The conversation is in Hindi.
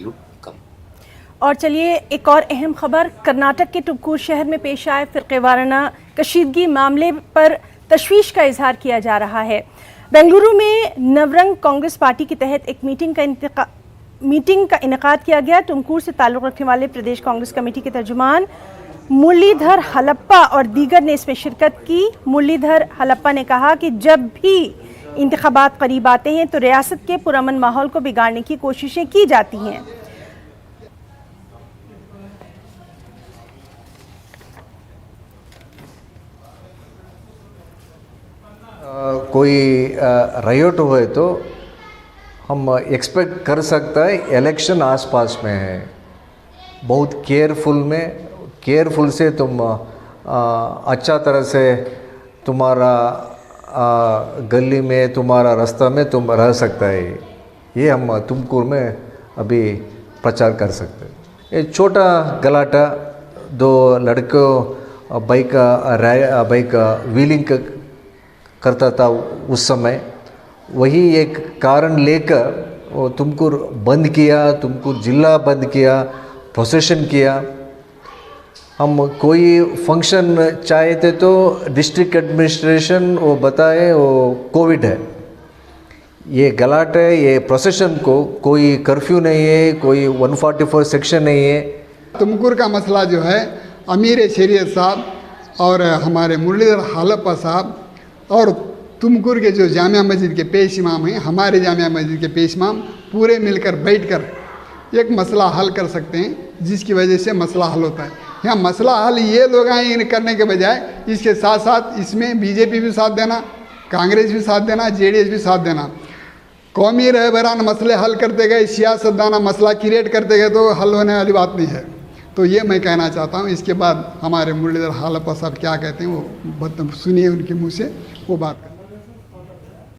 कम। और चलिए एक और अहम खबर, कर्नाटक के तुमकुर शहर में पेश आए फिरक़ेवाराना कशीदगी मामले पर तशवीश का इजहार किया जा रहा है। बेंगलुरु में नवरंग कांग्रेस पार्टी के तहत एक मीटिंग का इनेकाद किया गया। तुमकुर से ताल्लुक़ रखने वाले प्रदेश कांग्रेस कमेटी के तर्जुमान मुरलीधर हलप्पा और दीगर ने इसमें शिरकत की। मुरलीधर हलप्पा ने कहा कि जब भी इंतखाबात करीब आते हैं तो रियासत के पुरअमन माहौल को बिगाड़ने की कोशिशें की जाती हैं। कोई रायोट हुए तो हम एक्सपेक्ट कर सकता है, इलेक्शन आसपास में है, बहुत केयरफुल से तुम अच्छा तरह से तुम्हारा गली में, तुम्हारा रास्ता में तुम रह सकता है। ये हम तुमकुर में अभी प्रचार कर सकते हैं। ये छोटा गलाटा, दो लड़कों बाइक व्हीलिंग करता था उस समय, वही एक कारण लेकर वो तुमकुर बंद किया, तुमकुर जिला बंद किया, प्रोसेशन किया। हम कोई फंक्शन चाहते तो डिस्ट्रिक्ट एडमिनिस्ट्रेशन वो बताए वो कोविड है, ये गलाट है, ये प्रोसेशन को कोई कर्फ्यू नहीं है, कोई 144 सेक्शन नहीं है। तुमकुर का मसला जो है अमीर शरीयत साहब और हमारे मुरलीधर हलप्पा साहब और तुमकुर के जो जामिया मस्जिद के पेश इमाम हैं, हमारे जामिया मस्जिद के पेश इमाम पूरे मिलकर बैठकर एक मसला हल कर सकते हैं, जिसकी वजह से मसला हल होता है। यहाँ मसला हल ये लोग आए करने के बजाय इसके साथ साथ इसमें बीजेपी भी साथ देना, कांग्रेस भी साथ देना, जेडीएस भी साथ देना। कौमी रहबरान मसले हल करते गए, सियासतदाना मसला क्रिएट करते गए तो हल होने वाली बात नहीं है। तो ये मैं कहना चाहता हूँ। इसके बाद हमारे मुरलीधर हलप्पा साहब क्या कहते हैं वो सुनिए, उनके मुँह से वो बात।